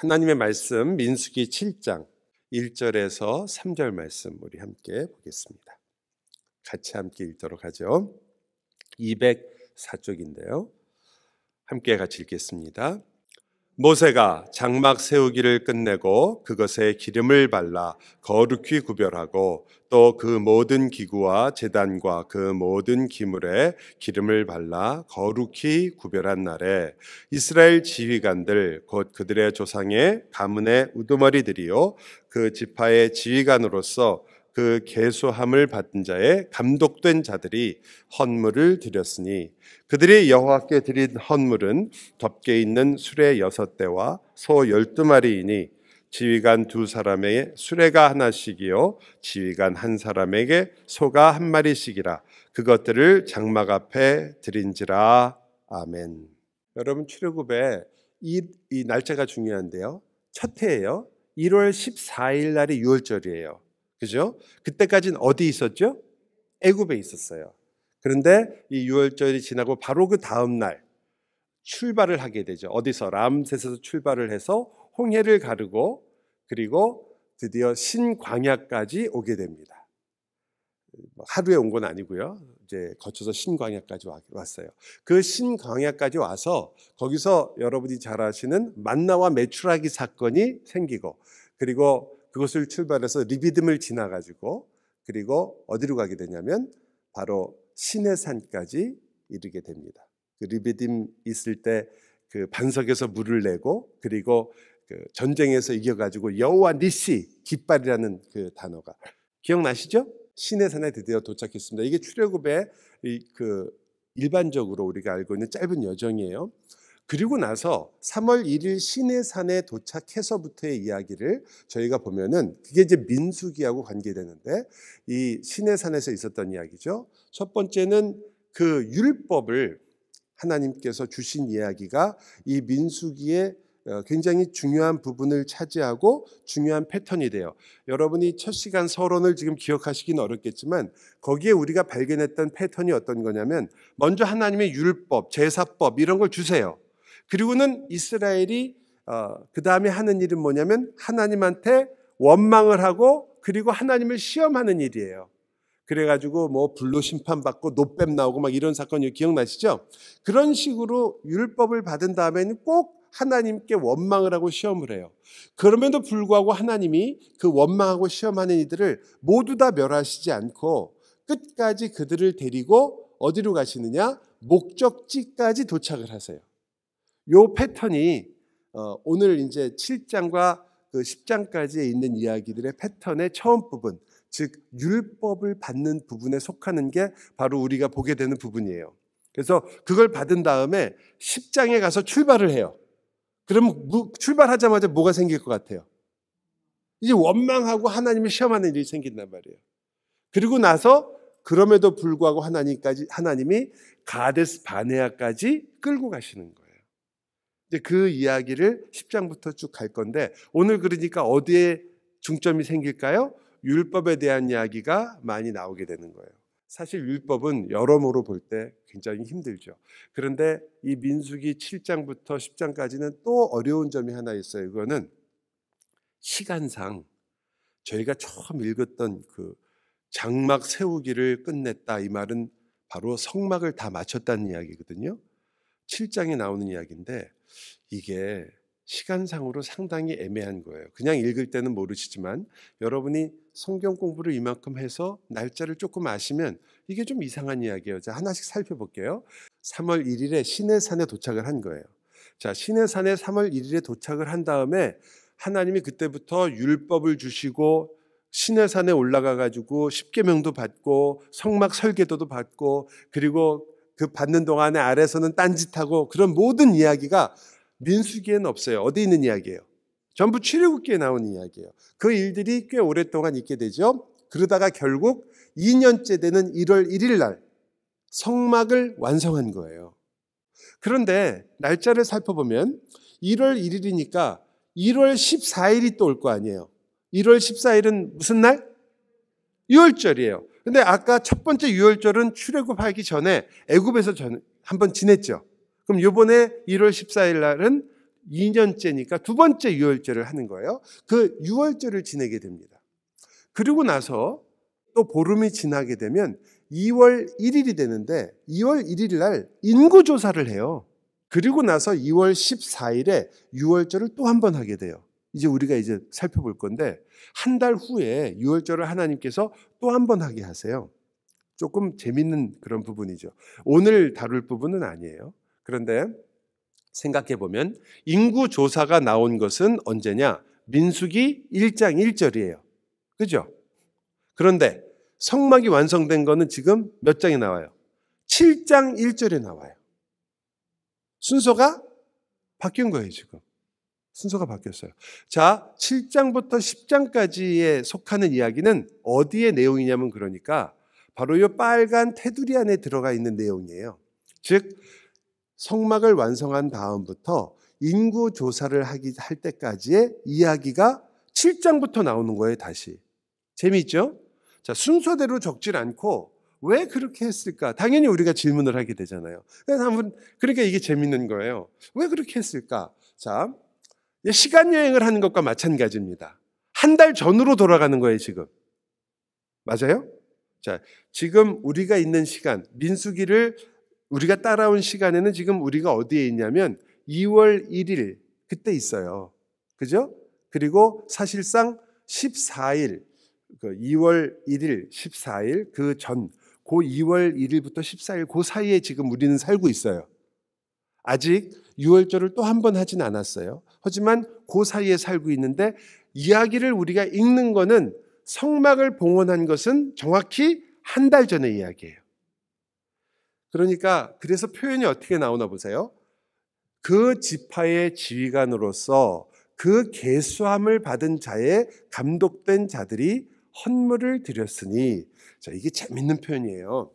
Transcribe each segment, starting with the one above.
하나님의 말씀 민수기 7장 1절에서 3절 말씀 우리 함께 보겠습니다. 같이 함께 읽도록 하죠. 204쪽인데요. 함께 같이 읽겠습니다. 모세가 장막 세우기를 끝내고 그것에 기름을 발라 거룩히 구별하고 또 그 모든 기구와 제단과 그 모든 기물에 기름을 발라 거룩히 구별한 날에 이스라엘 지휘관들 곧 그들의 조상의 가문의 우두머리들이요 그 지파의 지휘관으로서 그 계수함을 받은 자의 감독된 자들이 헌물을 드렸으니 그들이 여호와께 드린 헌물은 덮개 있는 수레 6대와 소 12마리이니 지휘관 2사람에게 수레가 하나씩이요 지휘관 1사람에게 소가 1마리씩이라 그것들을 장막 앞에 드린지라. 아멘. 여러분 출애굽에 이 날짜가 중요한데요. 첫 해예요. 1월 14일 날이 유월절이에요. 그죠? 그때까지는 어디 있었죠? 애굽에 있었어요. 그런데 이 유월절이 지나고 바로 그 다음 날 출발을 하게 되죠. 어디서? 람셋에서 출발을 해서 홍해를 가르고 그리고 드디어 신광야까지 오게 됩니다. 하루에 온 건 아니고요. 이제 거쳐서 신광야까지 왔어요. 그 신광야까지 와서 거기서 여러분이 잘 아시는 만나와 메추라기 사건이 생기고 그리고 그것을 출발해서 리비딤을 지나가지고 그리고 어디로 가게 되냐면 바로 시내산까지 이르게 됩니다. 그 리비딤 있을 때 그 반석에서 물을 내고 그리고 그 전쟁에서 이겨가지고 여호와 니시 깃발이라는 그 단어가 기억나시죠? 시내산에 드디어 도착했습니다. 이게 출애굽의 그 일반적으로 우리가 알고 있는 짧은 여정이에요. 그리고 나서 3월 1일 시내산에 도착해서부터의 이야기를 저희가 보면은 그게 이제 민수기하고 관계되는데 이 시내산에서 있었던 이야기죠. 첫 번째는 그 율법을 하나님께서 주신 이야기가 이 민수기의 굉장히 중요한 부분을 차지하고 중요한 패턴이 돼요. 여러분이 첫 시간 서론을 지금 기억하시기는 어렵겠지만 거기에 우리가 발견했던 패턴이 어떤 거냐면 먼저 하나님의 율법, 제사법 이런 걸 주세요. 그리고는 이스라엘이 그 다음에 하는 일은 뭐냐면 하나님한테 원망을 하고 그리고 하나님을 시험하는 일이에요. 그래가지고 뭐 불로 심판받고 노뱀 나오고 막 이런 사건이 기억나시죠? 그런 식으로 율법을 받은 다음에는 꼭 하나님께 원망을 하고 시험을 해요. 그럼에도 불구하고 하나님이 그 원망하고 시험하는 이들을 모두 다 멸하시지 않고 끝까지 그들을 데리고 어디로 가시느냐? 목적지까지 도착을 하세요. 요 패턴이 오늘 이제 7장과 그 10장까지에 있는 이야기들의 패턴의 처음 부분, 즉 율법을 받는 부분에 속하는 게 바로 우리가 보게 되는 부분이에요. 그래서 그걸 받은 다음에 10장에 가서 출발을 해요. 그럼 출발하자마자 뭐가 생길 것 같아요? 이제 원망하고 하나님을 시험하는 일이 생긴단 말이에요. 그리고 나서 그럼에도 불구하고 하나님이 가데스 바네아까지 끌고 가시는 거예요. 그 이야기를 10장부터 쭉 갈 건데 오늘 그러니까 어디에 중점이 생길까요? 율법에 대한 이야기가 많이 나오게 되는 거예요. 사실 율법은 여러모로 볼 때 굉장히 힘들죠. 그런데 이 민수기 7장부터 10장까지는 또 어려운 점이 하나 있어요. 이거는 시간상 저희가 처음 읽었던 그 장막 세우기를 끝냈다 이 말은 바로 성막을 다 마쳤다는 이야기거든요. 7장에 나오는 이야기인데 이게 시간상으로 상당히 애매한 거예요. 그냥 읽을 때는 모르시지만 여러분이 성경 공부를 이만큼 해서 날짜를 조금 아시면 이게 좀 이상한 이야기예요. 자, 하나씩 살펴볼게요. 3월 1일에 시내산에 도착을 한 거예요. 자, 시내산에 3월 1일에 도착을 한 다음에 하나님이 그때부터 율법을 주시고 시내산에 올라가 가지고 십계명도 받고 성막 설계도도 받고 그리고 그 받는 동안에 아래서는 딴짓하고 그런 모든 이야기가 민수기에는 없어요. 어디 있는 이야기예요? 전부 출애굽기에 나오는 이야기예요. 그 일들이 꽤 오랫동안 있게 되죠. 그러다가 결국 2년째 되는 1월 1일 날 성막을 완성한 거예요. 그런데 날짜를 살펴보면 1월 1일이니까 1월 14일이 또 올 거 아니에요. 1월 14일은 무슨 날? 유월절이에요. 근데 아까 첫 번째 유월절은 출애굽하기 전에 애굽에서 한번 지냈죠. 그럼 이번에 1월 14일 날은 2년째니까 두 번째 유월절을 하는 거예요. 그 유월절을 지내게 됩니다. 그리고 나서 또 보름이 지나게 되면 2월 1일이 되는데 2월 1일 날 인구조사를 해요. 그리고 나서 2월 14일에 유월절을 또 한 번 하게 돼요. 이제 우리가 살펴볼 건데 한 달 후에 유월절을 하나님께서 또 한 번 하게 하세요. 조금 재밌는 그런 부분이죠. 오늘 다룰 부분은 아니에요. 그런데 생각해 보면 인구조사가 나온 것은 언제냐? 민수기 1장 1절이에요. 그죠? 그런데 성막이 완성된 거는 지금 몇 장에 나와요? 7장 1절에 나와요. 순서가 바뀐 거예요, 지금. 순서가 바뀌었어요. 자, 7장부터 10장까지에 속하는 이야기는 어디의 내용이냐면 그러니까 바로 이 빨간 테두리 안에 들어가 있는 내용이에요. 즉 성막을 완성한 다음부터 인구조사를 할 때까지의 이야기가 7장부터 나오는 거예요, 다시. 재미있죠? 자, 순서대로 적질 않고 왜 그렇게 했을까? 당연히 우리가 질문을 하게 되잖아요. 그러니까 이게 재밌는 거예요. 왜 그렇게 했을까? 자, 시간 여행을 하는 것과 마찬가지입니다. 한 달 전으로 돌아가는 거예요, 지금. 맞아요? 자, 지금 우리가 있는 시간, 민수기를 우리가 따라온 시간에는 지금 우리가 어디에 있냐면 2월 1일 그때 있어요. 그죠? 그리고 사실상 14일, 2월 1일, 14일 그 2월 1일부터 14일 그 사이에 지금 우리는 살고 있어요. 아직 유월절을 또 한 번 하진 않았어요. 하지만 그 사이에 살고 있는데 이야기를 우리가 읽는 거는 성막을 봉헌한 것은 정확히 한 달 전의 이야기예요. 그러니까 그래서 표현이 어떻게 나오나 보세요. 그 지파의 지휘관으로서 그 계수함을 받은 자의 감독된 자들이 헌물을 드렸으니, 자, 이게 재밌는 표현이에요.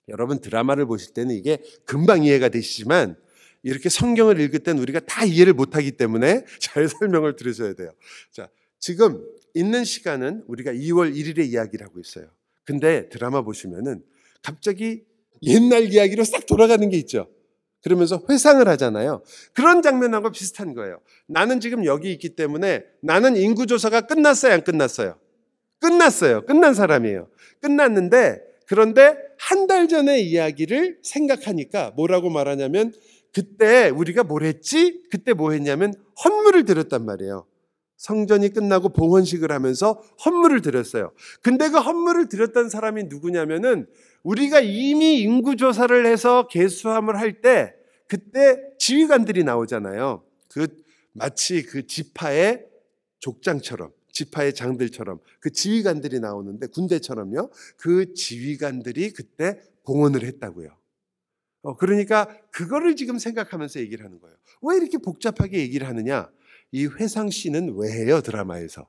여러분 드라마를 보실 때는 이게 금방 이해가 되시지만 이렇게 성경을 읽을 땐 우리가 다 이해를 못하기 때문에 잘 설명을 들으셔야 돼요. 자, 지금 있는 시간은 우리가 2월 1일의 이야기를 하고 있어요. 근데 드라마 보시면은 갑자기 옛날 이야기로 싹 돌아가는 게 있죠. 그러면서 회상을 하잖아요. 그런 장면하고 비슷한 거예요. 나는 지금 여기 있기 때문에 나는 인구조사가 끝났어요, 안 끝났어요? 끝났어요. 끝난 사람이에요. 끝났는데 그런데 한 달 전의 이야기를 생각하니까 뭐라고 말하냐면 그때 우리가 뭘 했지? 그때 뭐 했냐면 헌물을 드렸단 말이에요. 성전이 끝나고 봉헌식을 하면서 헌물을 드렸어요. 근데 그 헌물을 드렸던 사람이 누구냐면은 우리가 이미 인구조사를 해서 계수함을 할 때 그때 지휘관들이 나오잖아요. 마치 그 지파의 족장처럼, 지파의 장들처럼 그 지휘관들이 나오는데 군대처럼요. 그 지휘관들이 그때 봉헌을 했다고요. 그러니까 그거를 지금 생각하면서 얘기를 하는 거예요. 왜 이렇게 복잡하게 얘기를 하느냐? 이 회상 씬은 왜 해요, 드라마에서?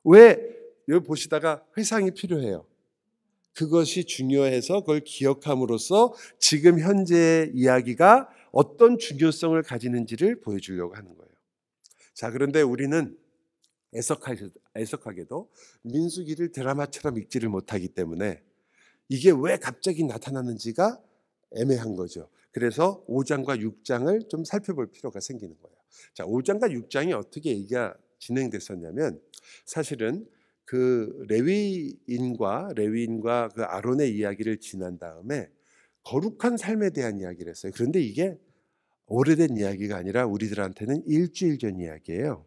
왜 여기 보시다가 회상이 필요해요? 그것이 중요해서 그걸 기억함으로써 지금 현재의 이야기가 어떤 중요성을 가지는지를 보여주려고 하는 거예요. 자, 그런데 우리는 애석하게도 민수기를 드라마처럼 읽지를 못하기 때문에 이게 왜 갑자기 나타나는지가 애매한 거죠. 그래서 5장과 6장을 좀 살펴볼 필요가 생기는 거예요. 자, 5장과 6장이 어떻게 얘기가 진행됐었냐면 사실은 그 레위인과 그 아론의 이야기를 지난 다음에 거룩한 삶에 대한 이야기를 했어요. 그런데 이게 오래된 이야기가 아니라 우리들한테는 일주일 전 이야기예요.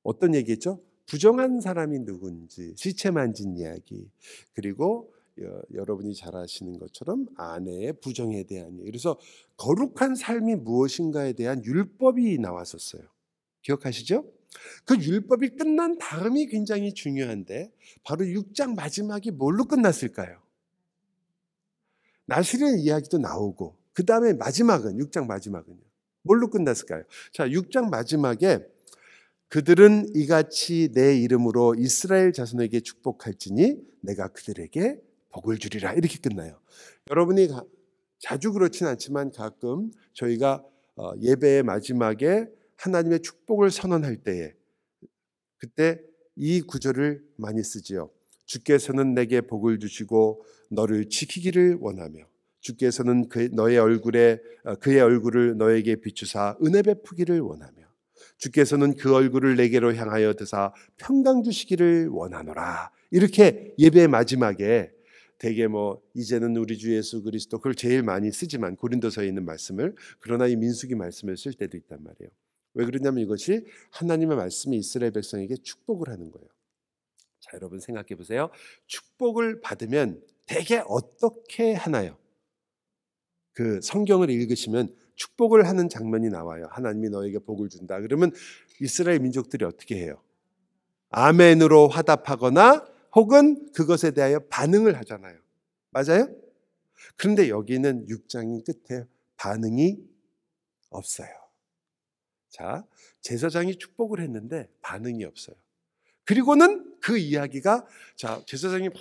어떤 얘기했죠? 부정한 사람이 누군지, 시체 만진 이야기, 그리고 여러분이 잘 아시는 것처럼 아내의 부정에 대한 얘기. 그래서 거룩한 삶이 무엇인가에 대한 율법이 나왔었어요. 기억하시죠? 그 율법이 끝난 다음이 굉장히 중요한데 바로 6장 마지막이 뭘로 끝났을까요? 나실의 이야기도 나오고 그 다음에 마지막은 6장 마지막은요. 뭘로 끝났을까요? 자, 6장 마지막에 그들은 이같이 내 이름으로 이스라엘 자손에게 축복할지니 내가 그들에게 복을 주리라. 이렇게 끝나요. 여러분이 자주 그렇진 않지만 가끔 저희가 예배의 마지막에 하나님의 축복을 선언할 때에 그때 이 구절을 많이 쓰지요. 주께서는 내게 복을 주시고 너를 지키기를 원하며 주께서는 그의 얼굴을 너에게 비추사 은혜 베푸기를 원하며 주께서는 그 얼굴을 내게로 향하여 드사 평강 주시기를 원하노라. 이렇게 예배의 마지막에 대개 이제는 우리 주 예수 그리스도, 그걸 제일 많이 쓰지만 고린도서에 있는 말씀을, 그러나 이 민수기 말씀을 쓸 때도 있단 말이에요. 왜 그러냐면 이것이 하나님의 말씀이 이스라엘 백성에게 축복을 하는 거예요. 자, 여러분 생각해 보세요. 축복을 받으면 대개 어떻게 하나요? 그 성경을 읽으시면 축복을 하는 장면이 나와요. 하나님이 너에게 복을 준다. 그러면 이스라엘 민족들이 어떻게 해요? 아멘으로 화답하거나 혹은 그것에 대하여 반응을 하잖아요. 맞아요? 그런데 여기는 6장인 끝에 반응이 없어요. 자, 제사장이 축복을 했는데 반응이 없어요. 그리고는 그 이야기가, 자, 제사장이 막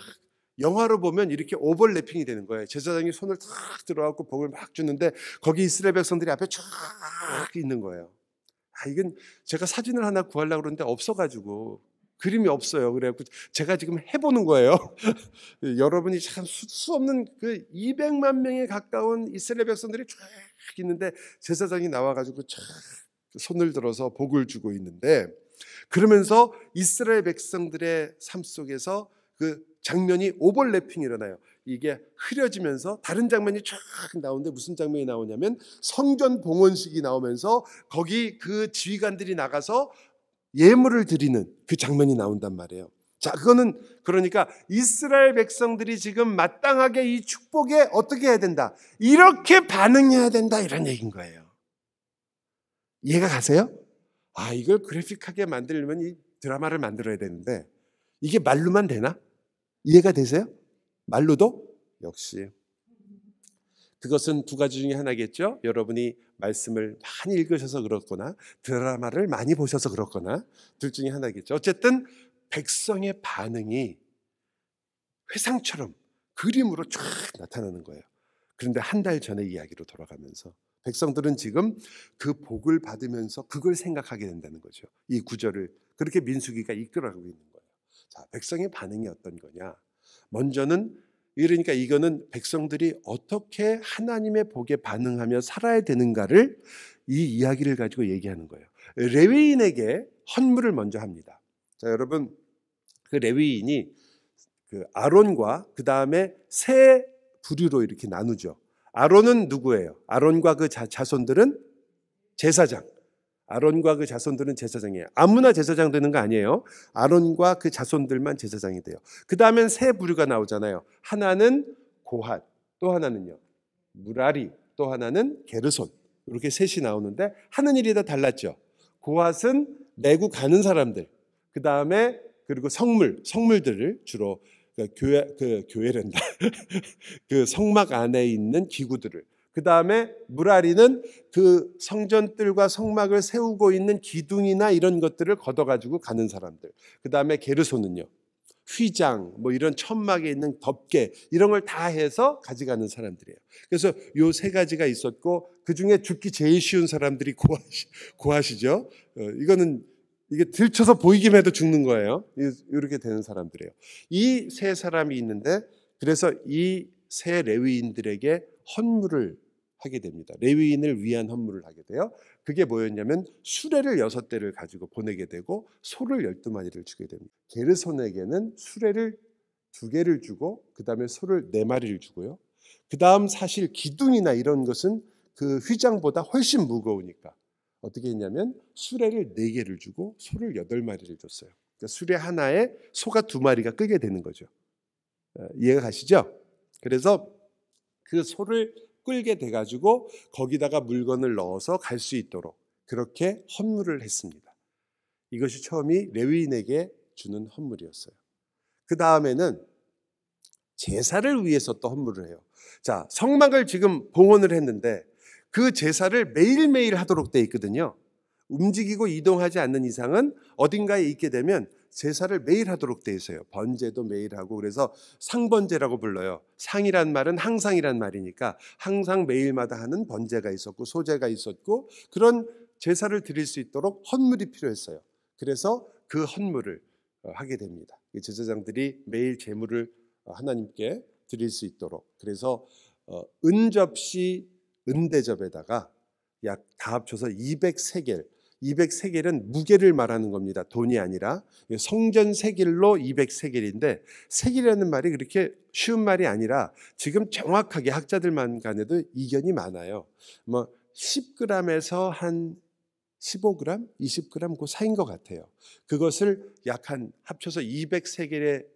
영화로 보면 이렇게 오버래핑이 되는 거예요. 제사장이 손을 탁 들어갖고 복을 막 주는데 거기 이스라엘 백성들이 앞에 쫙 있는 거예요. 이건 제가 사진을 하나 구하려고 그러는데 없어가지고, 그림이 없어요. 그래갖고 제가 지금 해보는 거예요. 여러분이 참 수 없는 그 200만 명에 가까운 이스라엘 백성들이 쫙 있는데 제사장이 나와가지고 쫙 손을 들어서 복을 주고 있는데, 그러면서 이스라엘 백성들의 삶 속에서 그 장면이 오버래핑이 일어나요. 이게 흐려지면서 다른 장면이 쫙 나오는데 무슨 장면이 나오냐면 성전 봉헌식이 나오면서 거기 그 지휘관들이 나가서 예물을 드리는 그 장면이 나온단 말이에요. 자, 그거는 그러니까 이스라엘 백성들이 지금 마땅하게 이 축복에 어떻게 해야 된다, 이렇게 반응해야 된다, 이런 얘기인 거예요. 이해가 가세요? 이걸 그래픽하게 만들려면 이 드라마를 만들어야 되는데 이게 말로만 되나? 이해가 되세요? 말로도? 역시 그것은 두 가지 중에 하나겠죠. 여러분이 말씀을 많이 읽으셔서 그렇거나 드라마를 많이 보셔서 그렇거나 둘 중에 하나겠죠. 어쨌든 백성의 반응이 회상처럼 그림으로 쫙 나타나는 거예요. 그런데 한 달 전의 이야기로 돌아가면서 백성들은 지금 그 복을 받으면서 그걸 생각하게 된다는 거죠. 이 구절을 그렇게 민수기가 이끌어가고 있는 거예요. 자, 백성의 반응이 어떤 거냐? 먼저는, 그러니까 이거는 백성들이 어떻게 하나님의 복에 반응하며 살아야 되는가를 이 이야기를 가지고 얘기하는 거예요. 레위인에게 헌물을 먼저 합니다. 자, 여러분, 그 레위인이 그 아론과 그 다음에 세 부류로 이렇게 나누죠. 아론은 누구예요? 아론과 그 자손들은 제사장. 아론과 그 자손들은 제사장이에요. 아무나 제사장 되는 거 아니에요. 아론과 그 자손들만 제사장이 돼요. 그 다음엔 세 부류가 나오잖아요. 하나는 고핫, 또 하나는요 무라리, 또 하나는 게르손. 이렇게 셋이 나오는데 하는 일이 다 달랐죠. 고핫은 메고 가는 사람들, 그 다음에 그리고 성물들을 주로 교회란다. 그 성막 안에 있는 기구들을. 그 다음에 무라리는 그 성전들과 성막을 세우고 있는 기둥이나 이런 것들을 걷어가지고 가는 사람들. 그 다음에 게르손은요, 휘장, 이런 천막에 있는 덮개, 이런 걸 다 해서 가져가는 사람들이에요. 그래서 요 세 가지가 있었고, 그 중에 죽기 제일 쉬운 사람들이 고하시죠. 이게 들쳐서 보이기만 해도 죽는 거예요. 이렇게 되는 사람들이에요. 이 세 사람이 있는데, 그래서 이 세 레위인들에게 헌물을 하게 됩니다. 레위인을 위한 헌물을 하게 돼요. 그게 뭐였냐면 수레를 6대를 가지고 보내게 되고 소를 12마리를 주게 됩니다. 게르손에게는 수레를 2개를 주고 그 다음에 소를 4마리를 주고요. 그 다음 사실 기둥이나 이런 것은 그 휘장보다 훨씬 무거우니까 어떻게 했냐면 수레를 4개를 주고 소를 8마리를 줬어요. 그러니까 수레 하나에 소가 2마리가 끌게 되는 거죠. 이해가 가시죠? 그래서 그 소를 끌게 돼가지고 거기다가 물건을 넣어서 갈 수 있도록 그렇게 헌물을 했습니다. 이것이 처음이 레위인에게 주는 헌물이었어요. 그 다음에는 제사를 위해서 또 헌물을 해요. 자, 성막을 지금 봉헌을 했는데 그 제사를 매일매일 하도록 돼 있거든요. 움직이고 이동하지 않는 이상은 어딘가에 있게 되면 제사를 매일 하도록 돼 있어요. 번제도 매일 하고, 그래서 상번제라고 불러요. 상이란 말은 항상이란 말이니까 항상 매일마다 하는 번제가 있었고 소제가 있었고, 그런 제사를 드릴 수 있도록 헌물이 필요했어요. 그래서 그 헌물을 하게 됩니다. 제사장들이 매일 제물을 하나님께 드릴 수 있도록. 그래서 은접시 은대접에다가 약 다 합쳐서 200세겔, 200세겔은 무게를 말하는 겁니다. 돈이 아니라 성전 세겔로 200세겔인데, 세겔이라는 말이 그렇게 쉬운 말이 아니라 지금 정확하게 학자들만 간에도 이견이 많아요. 뭐 10g에서 한 15g, 20g 그 사이인 것 같아요. 그것을 약 한 합쳐서 200세겔에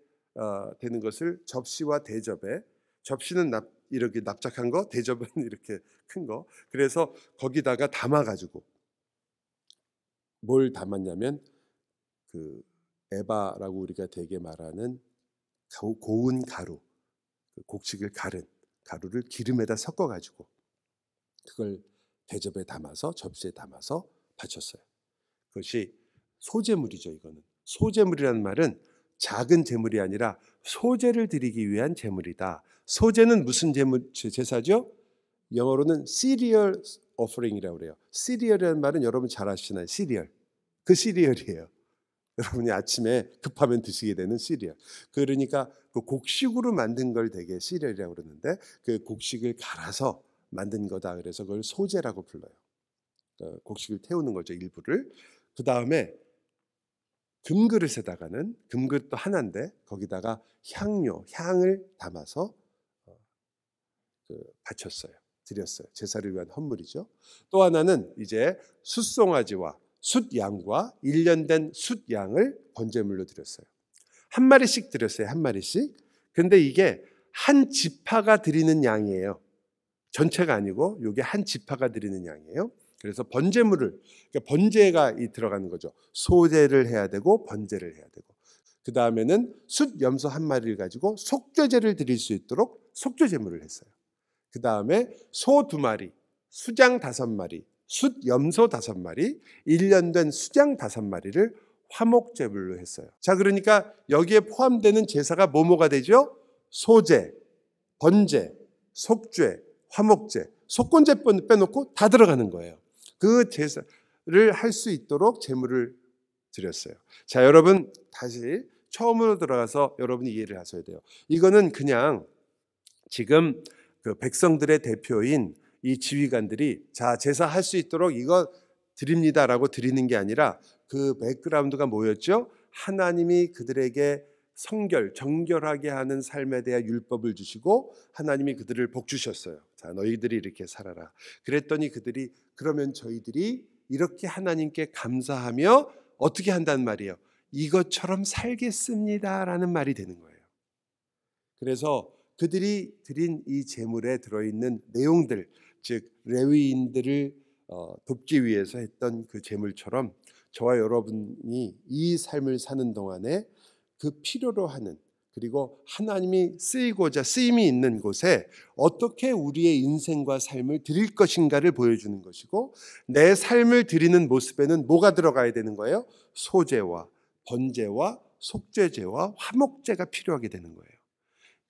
되는 것을 접시와 대접에, 접시는 이렇게 납작한 거, 대접은 이렇게 큰 거. 그래서 거기다가 담아가지고 뭘 담았냐면 그 에바라고 우리가 되게 말하는 고운 가루, 곡식을 갈은 가루를 기름에다 섞어가지고 그걸 대접에 담아서, 접시에 담아서 바쳤어요. 그것이 소제물이죠. 이거는 소제물이라는 말은 작은 제물이 아니라 소제를 드리기 위한 제물이다. 소제는 무슨 제사죠? 영어로는 cereal offering이라고 그래요. cereal이라는 말은 여러분 잘 아시나요? 시리얼. 그 시리얼이에요. 여러분이 아침에 급하면 드시게 되는 시리얼. 그러니까 그 곡식으로 만든 걸 되게 시리얼이라고 그러는데, 그 곡식을 갈아서 만든 거다. 그래서 그걸 소제라고 불러요. 곡식을 태우는 거죠, 일부를. 그 다음에 금그릇에다가는, 금그릇도 하나인데 거기다가 향을 담아서 바쳤어요. 드렸어요. 제사를 위한 헌물이죠. 또 하나는 이제 숫송아지와 숫양과 1년 된 숫양을 번제물로 드렸어요. 한 마리씩 드렸어요. 한 마리씩. 근데 이게 한 지파가 드리는 양이에요. 전체가 아니고 이게 한 지파가 드리는 양이에요. 그래서 번제물을, 그러니까 번제가 들어가는 거죠. 소제를 해야 되고 번제를 해야 되고, 그 다음에는 숫 염소 한 마리를 가지고 속죄제를 드릴 수 있도록 속죄제물을 했어요. 그 다음에 소 2마리, 수장 5마리, 숫 염소 5마리, 1년 된 수장 5마리를 화목제물로 했어요. 자, 그러니까 여기에 포함되는 제사가 뭐뭐가 되죠? 소제, 번제, 속죄, 화목제, 속건제 빼놓고 다 들어가는 거예요. 그 제사를 할 수 있도록 제물을 드렸어요. 자, 여러분 다시 처음으로 들어가서 여러분이 이해를 하셔야 돼요. 이거는 그냥 지금 그 백성들의 대표인 이 지휘관들이 자, 제사할 수 있도록 이거 드립니다라고 드리는 게 아니라 그 백그라운드가 뭐였죠? 하나님이 그들에게 정결하게 하는 삶에 대한 율법을 주시고 하나님이 그들을 복 주셨어요. 자, 너희들이 이렇게 살아라. 그랬더니 그들이 그러면 저희들이 이렇게 하나님께 감사하며 어떻게 한다는 말이에요? 이것처럼 살겠습니다라는 말이 되는 거예요. 그래서 그들이 드린 이 제물에 들어있는 내용들, 즉 레위인들을 돕기 위해서 했던 그 제물처럼 저와 여러분이 이 삶을 사는 동안에 그 필요로 하는, 그리고 하나님이 쓰임이 있는 곳에 어떻게 우리의 인생과 삶을 드릴 것인가를 보여주는 것이고, 내 삶을 드리는 모습에는 뭐가 들어가야 되는 거예요? 소제와 번제와 속죄제와 화목제가 필요하게 되는 거예요.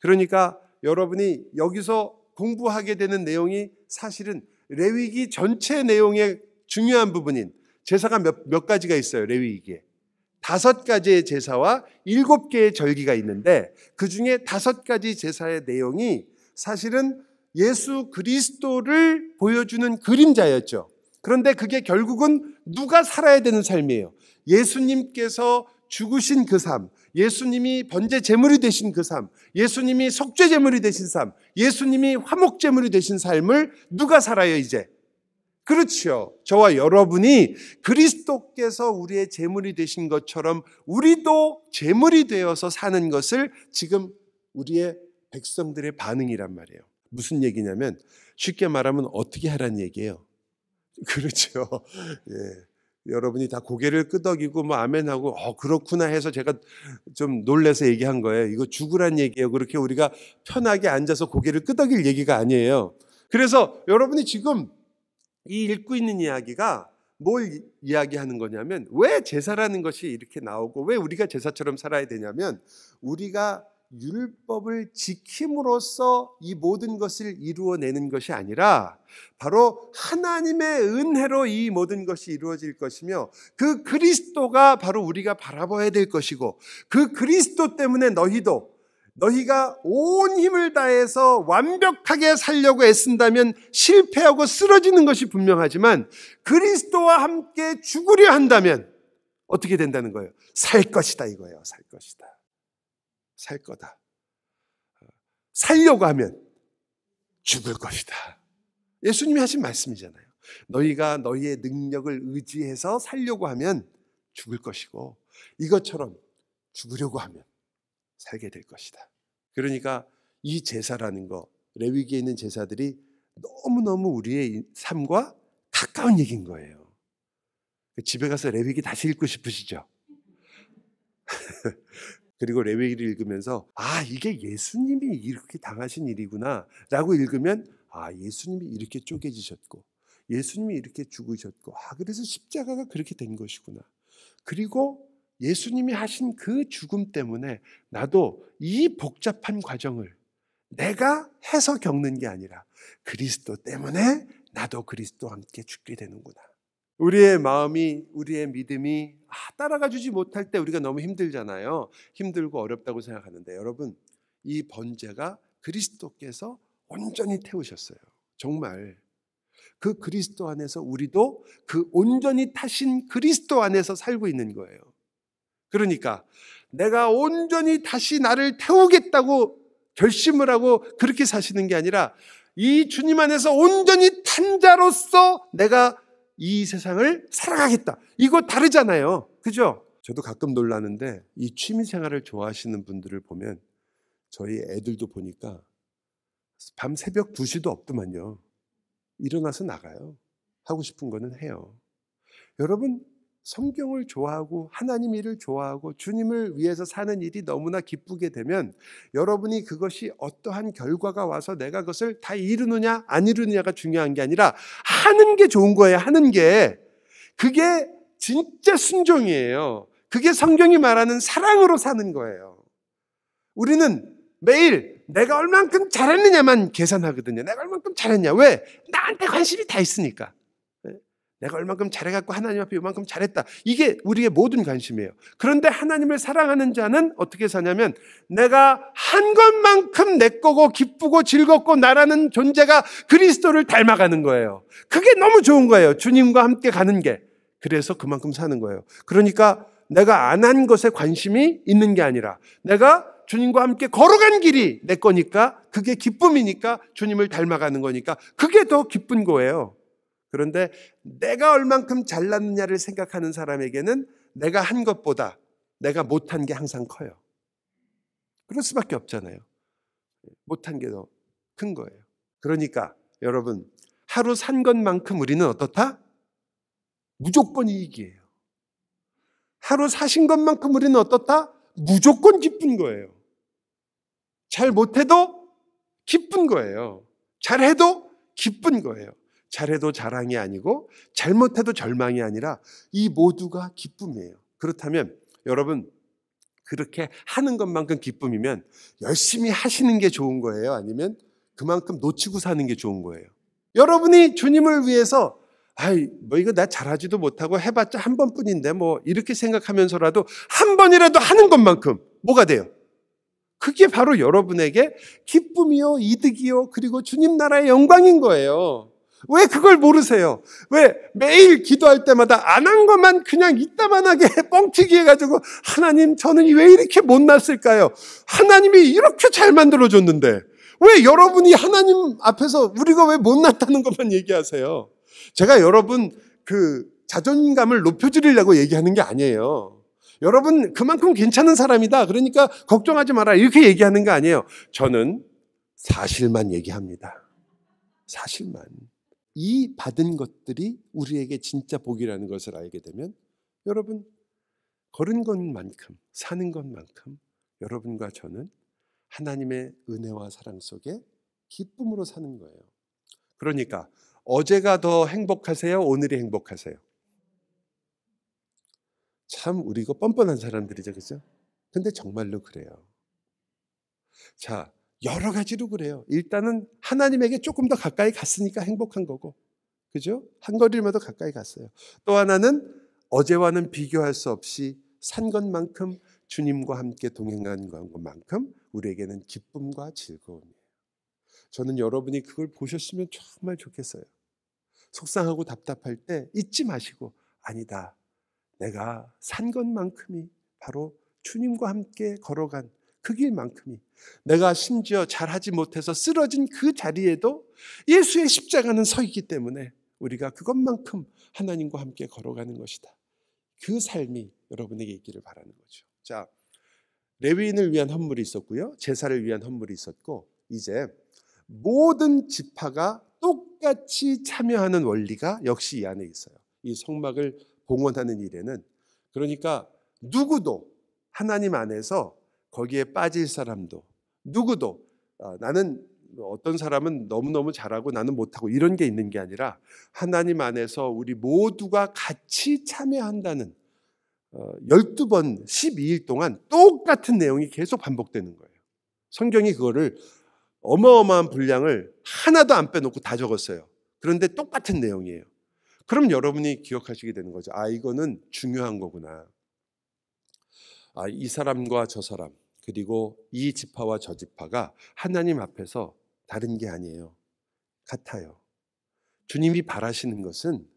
그러니까 여러분이 여기서 공부하게 되는 내용이 사실은 레위기 전체 내용의 중요한 부분인, 제사가 몇 가지가 있어요. 레위기에 5가지의 제사와 7개의 절기가 있는데 그 중에 5가지 제사의 내용이 사실은 예수 그리스도를 보여주는 그림자였죠. 그런데 그게 결국은 누가 살아야 되는 삶이에요. 예수님께서 죽으신 그 삶, 예수님이 번제 제물이 되신 그 삶, 예수님이 속죄 제물이 되신 삶, 예수님이 화목 제물이 되신 삶을 누가 살아요 이제? 그렇죠. 저와 여러분이 그리스도께서 우리의 제물이 되신 것처럼 우리도 제물이 되어서 사는 것을 지금 우리의 백성들의 반응이란 말이에요. 무슨 얘기냐면 쉽게 말하면 어떻게 하라는 얘기예요. 그렇죠. 예. 여러분이 다 고개를 끄덕이고 뭐 아멘하고 그렇구나 해서 제가 좀 놀라서 얘기한 거예요. 이거 죽으란 얘기예요. 그렇게 우리가 편하게 앉아서 고개를 끄덕일 얘기가 아니에요. 그래서 여러분이 지금 이 읽고 있는 이야기가 뭘 이야기하는 거냐면, 왜 제사라는 것이 이렇게 나오고 왜 우리가 제사처럼 살아야 되냐면, 우리가 율법을 지킴으로써 이 모든 것을 이루어내는 것이 아니라 바로 하나님의 은혜로 이 모든 것이 이루어질 것이며, 그 그리스도가 바로 우리가 바라봐야 될 것이고, 그 그리스도 때문에 너희도 너희가 온 힘을 다해서 완벽하게 살려고 애쓴다면 실패하고 쓰러지는 것이 분명하지만 그리스도와 함께 죽으려 한다면 어떻게 된다는 거예요? 살 것이다 이거예요. 살 것이다. 살 거다. 살려고 하면 죽을 것이다. 예수님이 하신 말씀이잖아요. 너희가 너희의 능력을 의지해서 살려고 하면 죽을 것이고 이것처럼 죽으려고 하면 살게 될 것이다. 그러니까 이 제사라는 거, 레위기에 있는 제사들이 너무너무 우리의 삶과 가까운 얘기인 거예요. 집에 가서 레위기 다시 읽고 싶으시죠? 그리고 레위기를 읽으면서 이게 예수님이 이렇게 당하신 일이구나 라고 읽으면 예수님이 이렇게 쪼개지셨고 예수님이 이렇게 죽으셨고 그래서 십자가가 그렇게 된 것이구나. 그리고 예수님이 하신 그 죽음 때문에 나도 이 복잡한 과정을 내가 해서 겪는 게 아니라 그리스도 때문에 나도 그리스도와 함께 죽게 되는구나. 우리의 마음이, 우리의 믿음이 따라가 주지 못할 때 우리가 너무 힘들잖아요. 힘들고 어렵다고 생각하는데 여러분, 이 번제가 그리스도께서 온전히 태우셨어요. 정말 그 그리스도 안에서 우리도 그 온전히 타신 그리스도 안에서 살고 있는 거예요. 그러니까 내가 온전히 다시 나를 태우겠다고 결심을 하고 그렇게 사시는 게 아니라 이 주님 안에서 온전히 탄 자로서 내가 이 세상을 살아가겠다. 이거 다르잖아요. 그죠? 저도 가끔 놀라는데 이 취미생활을 좋아하시는 분들을 보면 저희 애들도 보니까 밤 새벽 2시도 없더만요. 일어나서 나가요. 하고 싶은 거는 해요. 여러분, 성경을 좋아하고 하나님 일을 좋아하고 주님을 위해서 사는 일이 너무나 기쁘게 되면 여러분이 그것이 어떠한 결과가 와서 내가 그것을 다 이루느냐 안 이루느냐가 중요한 게 아니라 하는 게 좋은 거예요. 하는 게. 그게 진짜 순종이에요. 그게 성경이 말하는 사랑으로 사는 거예요. 우리는 매일 내가 얼만큼 잘했느냐만 계산하거든요. 내가 얼만큼 잘했냐. 왜? 나한테 관심이 다 있으니까. 내가 얼만큼 잘해갖고 하나님 앞에 이만큼 잘했다. 이게 우리의 모든 관심이에요. 그런데 하나님을 사랑하는 자는 어떻게 사냐면 내가 한 것만큼 내 거고 기쁘고 즐겁고 나라는 존재가 그리스도를 닮아가는 거예요. 그게 너무 좋은 거예요. 주님과 함께 가는 게. 그래서 그만큼 사는 거예요. 그러니까 내가 안 한 것에 관심이 있는 게 아니라 내가 주님과 함께 걸어간 길이 내 거니까 그게 기쁨이니까 주님을 닮아가는 거니까 그게 더 기쁜 거예요. 그런데 내가 얼만큼 잘났느냐를 생각하는 사람에게는 내가 한 것보다 내가 못한 게 항상 커요. 그럴 수밖에 없잖아요. 못한 게 더 큰 거예요. 그러니까 여러분, 하루 산 것만큼 우리는 어떻다? 무조건 이익이에요. 하루 사신 것만큼 우리는 어떻다? 무조건 기쁜 거예요. 잘 못해도 기쁜 거예요. 잘해도 기쁜 거예요. 잘해도 자랑이 아니고 잘못해도 절망이 아니라 이 모두가 기쁨이에요. 그렇다면 여러분, 그렇게 하는 것만큼 기쁨이면 열심히 하시는 게 좋은 거예요? 아니면 그만큼 놓치고 사는 게 좋은 거예요? 여러분이 주님을 위해서 이거 나 잘하지도 못하고 해봤자 한 번뿐인데 이렇게 생각하면서라도 한 번이라도 하는 것만큼 뭐가 돼요? 그게 바로 여러분에게 기쁨이요, 이득이요, 그리고 주님 나라의 영광인 거예요. 왜 그걸 모르세요? 왜 매일 기도할 때마다 안 한 것만 그냥 이따만하게 뻥튀기 해가지고 하나님 저는 왜 이렇게 못났을까요? 하나님이 이렇게 잘 만들어줬는데 왜 여러분이 하나님 앞에서 우리가 왜 못났다는 것만 얘기하세요? 제가 여러분 그 자존감을 높여드리려고 얘기하는 게 아니에요. 여러분 그만큼 괜찮은 사람이다. 그러니까 걱정하지 마라. 이렇게 얘기하는 게 아니에요. 저는 사실만 얘기합니다. 사실만. 이 받은 것들이 우리에게 진짜 복이라는 것을 알게 되면 여러분 걸은 것만큼 사는 것만큼 여러분과 저는 하나님의 은혜와 사랑 속에 기쁨으로 사는 거예요. 그러니까 어제가 더 행복하세요? 오늘이 행복하세요? 참 우리가 뻔뻔한 사람들이죠. 그죠? 근데 정말로 그래요. 자, 여러 가지로 그래요. 일단은 하나님에게 조금 더 가까이 갔으니까 행복한 거고, 그죠? 한 걸음이라도 가까이 갔어요. 또 하나는 어제와는 비교할 수 없이 산 것만큼 주님과 함께 동행한 것만큼 우리에게는 기쁨과 즐거움이에요. 저는 여러분이 그걸 보셨으면 정말 좋겠어요. 속상하고 답답할 때 잊지 마시고, 아니다, 내가 산 것만큼이 바로 주님과 함께 걸어간 그 길만큼이, 내가 심지어 잘하지 못해서 쓰러진 그 자리에도 예수의 십자가는 서 있기 때문에 우리가 그것만큼 하나님과 함께 걸어가는 것이다. 그 삶이 여러분에게 있기를 바라는 거죠. 자, 레위인을 위한 헌물이 있었고요, 제사를 위한 헌물이 있었고, 이제 모든 지파가 똑같이 참여하는 원리가 역시 이 안에 있어요. 이 성막을 봉헌하는 일에는, 그러니까 누구도 하나님 안에서 거기에 빠질 사람도, 누구도 나는 어떤 사람은 너무너무 잘하고 나는 못하고 이런 게 있는 게 아니라, 하나님 안에서 우리 모두가 같이 참여한다는 12번 12일 동안 똑같은 내용이 계속 반복되는 거예요. 성경이 그거를 어마어마한 분량을 하나도 안 빼놓고 다 적었어요. 그런데 똑같은 내용이에요. 그럼 여러분이 기억하시게 되는 거죠. 아, 이거는 중요한 거구나. 아, 이 사람과 저 사람, 그리고 이 지파와 저 지파가 하나님 앞에서 다른 게 아니에요. 같아요. 주님이 바라시는 것은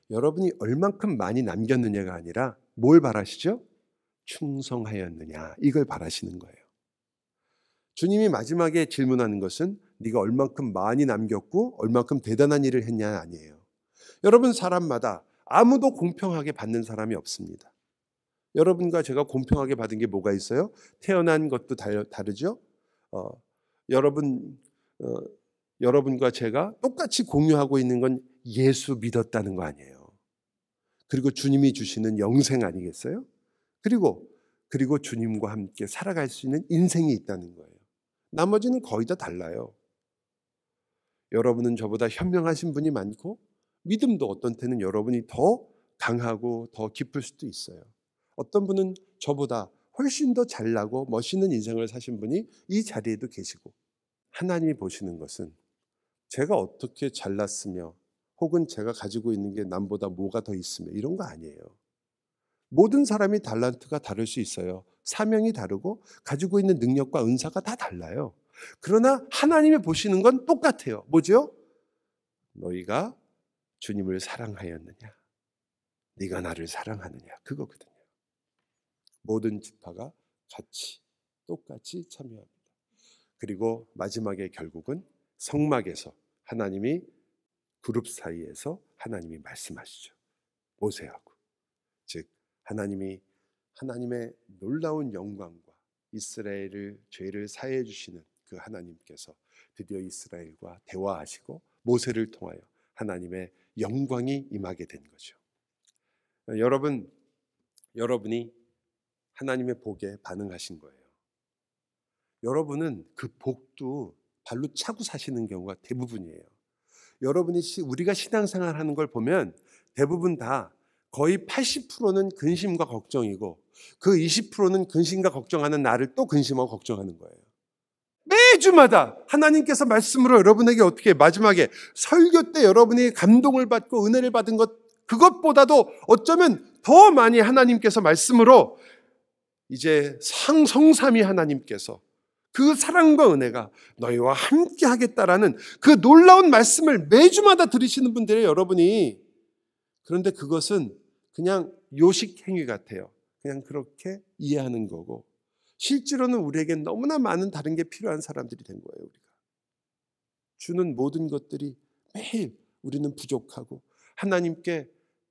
여러분이 얼만큼 많이 남겼느냐가 아니라 뭘 바라시죠? 충성하였느냐, 이걸 바라시는 거예요. 주님이 마지막에 질문하는 것은 네가 얼만큼 많이 남겼고 얼만큼 대단한 일을 했냐 아니에요. 여러분, 사람마다 아무도 공평하게 받는 사람이 없습니다. 여러분과 제가 공평하게 받은 게 뭐가 있어요? 태어난 것도 다르죠. 여러분과 제가 똑같이 공유하고 있는 건 예수 믿었다는 거 아니에요. 그리고 주님이 주시는 영생 아니겠어요? 그리고 주님과 함께 살아갈 수 있는 인생이 있다는 거예요. 나머지는 거의 다 달라요. 여러분은 저보다 현명하신 분이 많고, 믿음도 어떤 때는 여러분이 더 강하고 더 깊을 수도 있어요. 어떤 분은 저보다 훨씬 더 잘나고 멋있는 인생을 사신 분이 이 자리에도 계시고, 하나님이 보시는 것은 제가 어떻게 잘났으며 혹은 제가 가지고 있는 게 남보다 뭐가 더 있으며 이런 거 아니에요. 모든 사람이 달란트가 다를 수 있어요. 사명이 다르고 가지고 있는 능력과 은사가 다 달라요. 그러나 하나님이 보시는 건 똑같아요. 뭐죠? 너희가 주님을 사랑하였느냐, 네가 나를 사랑하느냐, 그거거든요. 모든 지파가 같이 똑같이 참여합니다. 그리고 마지막에 결국은 성막에서 하나님이 그룹 사이에서 하나님이 말씀하시죠. 모세하고, 즉 하나님의 놀라운 영광과 이스라엘을 죄를 사해 주시는 그 하나님께서 드디어 이스라엘과 대화하시고 모세를 통하여 하나님의 영광이 임하게 된 거죠. 여러분이 하나님의 복에 반응하신 거예요. 여러분은 그 복도 발로 차고 사시는 경우가 대부분이에요. 우리가 신앙생활 하는 걸 보면 대부분 다 거의 80%는 근심과 걱정이고, 그 20%는 근심과 걱정하는 나를 또 근심하고 걱정하는 거예요. 매주마다 하나님께서 말씀으로 여러분에게 어떻게, 마지막에 설교 때 여러분이 감동을 받고 은혜를 받은 것, 그것보다도 어쩌면 더 많이 하나님께서 말씀으로 이제 성삼위 하나님께서 그 사랑과 은혜가 너희와 함께 하겠다라는 그 놀라운 말씀을 매주마다 들으시는 분들이 여러분이, 그런데 그것은 그냥 요식 행위 같아요. 그냥 그렇게 이해하는 거고, 실제로는 우리에게 너무나 많은 다른 게 필요한 사람들이 된 거예요. 우리가 주는 모든 것들이 매일 우리는 부족하고, 하나님께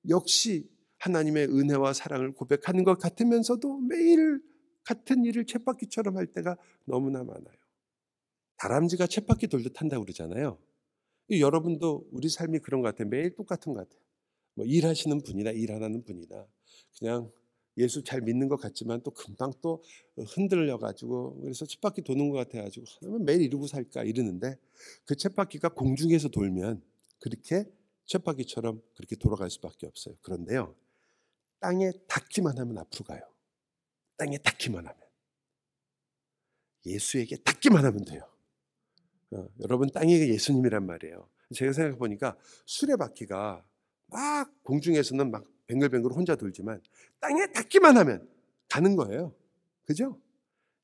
역시 하나님의 은혜와 사랑을 고백하는 것 같으면서도 매일 같은 일을 쳇바퀴처럼 할 때가 너무나 많아요. 다람쥐가 쳇바퀴 돌듯 한다고 그러잖아요. 여러분도 우리 삶이 그런 것 같아요. 매일 똑같은 것 같아요. 뭐 일하시는 분이나 일 안 하는 분이나 그냥 예수 잘 믿는 것 같지만 또 금방 또 흔들려가지고, 그래서 쳇바퀴 도는 것 같아가지고 매일 이러고 살까 이러는데, 그 쳇바퀴가 공중에서 돌면 그렇게 쳇바퀴처럼 그렇게 돌아갈 수밖에 없어요. 그런데요, 땅에 닿기만 하면 앞으로 가요. 땅에 닿기만 하면, 예수에게 닿기만 하면 돼요. 여러분, 땅이 예수님이란 말이에요. 제가 생각해 보니까 수레바퀴가 막 공중에서는 막 뱅글뱅글 혼자 돌지만 땅에 닿기만 하면 가는 거예요. 그죠?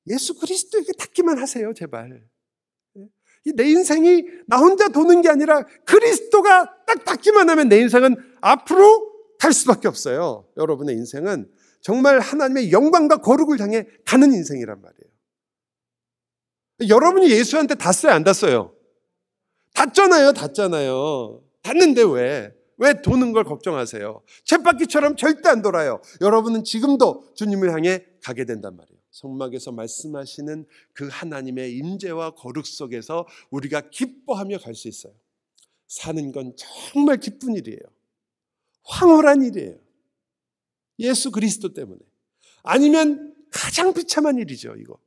예수 그리스도에게 닿기만 하세요, 제발. 내 인생이 나 혼자 도는 게 아니라 그리스도가 딱 닿기만 하면 내 인생은 앞으로 갈 수밖에 없어요. 여러분의 인생은 정말 하나님의 영광과 거룩을 향해 가는 인생이란 말이에요. 여러분이 예수한테 닿았어요, 안 닿았어요? 닿잖아요, 닿잖아요. 닿는데 왜 도는 걸 걱정하세요? 쳇바퀴처럼 절대 안 돌아요. 여러분은 지금도 주님을 향해 가게 된단 말이에요. 성막에서 말씀하시는 그 하나님의 임재와 거룩 속에서 우리가 기뻐하며 갈 수 있어요. 사는 건 정말 기쁜 일이에요. 황홀한 일이에요. 예수 그리스도 때문에. 아니면 가장 비참한 일이죠, 이거.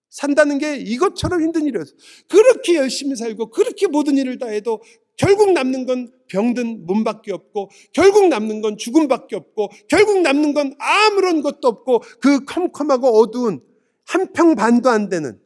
산다는 게 이것처럼 힘든 일이에요. 그렇게 열심히 살고 그렇게 모든 일을 다 해도 결국 남는 건 병든 몸밖에 없고, 결국 남는 건 죽음밖에 없고, 결국 남는 건 아무런 것도 없고, 그 컴컴하고 어두운 한 평 반도 안 되는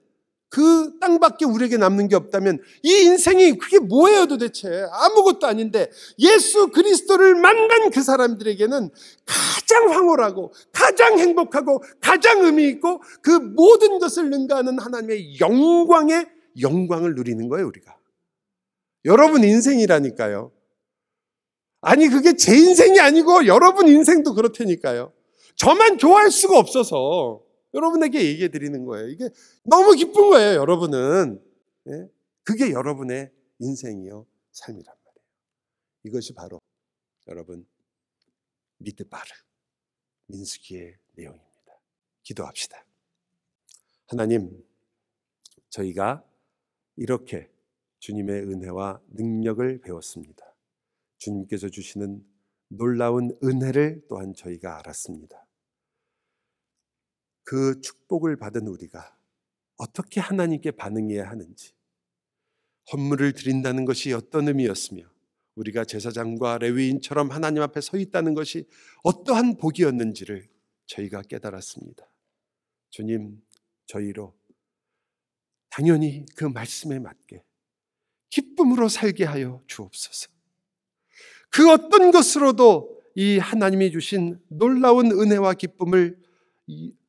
그 땅밖에 우리에게 남는 게 없다면 이 인생이 그게 뭐예요 도대체? 아무것도 아닌데 예수 그리스도를 만난 그 사람들에게는 가장 황홀하고 가장 행복하고 가장 의미 있고 그 모든 것을 능가하는 하나님의 영광을 누리는 거예요, 우리가. 여러분 인생이라니까요. 아니 그게 제 인생이 아니고 여러분 인생도 그렇다니까요. 저만 좋아할 수가 없어서 여러분에게 얘기해 드리는 거예요. 이게 너무 기쁜 거예요, 여러분은. 예? 그게 여러분의 인생이요, 삶이란 말이에요. 이것이 바로 여러분 미드바르, 민수기의 내용입니다. 기도합시다. 하나님, 저희가 이렇게 주님의 은혜와 능력을 배웠습니다. 주님께서 주시는 놀라운 은혜를 또한 저희가 알았습니다. 그 축복을 받은 우리가 어떻게 하나님께 반응해야 하는지, 헌물을 드린다는 것이 어떤 의미였으며 우리가 제사장과 레위인처럼 하나님 앞에 서 있다는 것이 어떠한 복이었는지를 저희가 깨달았습니다. 주님, 저희로 당연히 그 말씀에 맞게 기쁨으로 살게 하여 주옵소서. 그 어떤 것으로도 이 하나님이 주신 놀라운 은혜와 기쁨을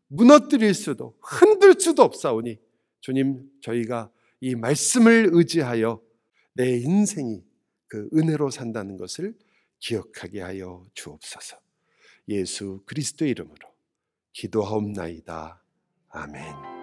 무너뜨릴 수도 흔들 수도 없사오니 주님, 저희가 이 말씀을 의지하여 내 인생이 그 은혜로 산다는 것을 기억하게 하여 주옵소서. 예수 그리스도의 이름으로 기도하옵나이다. 아멘.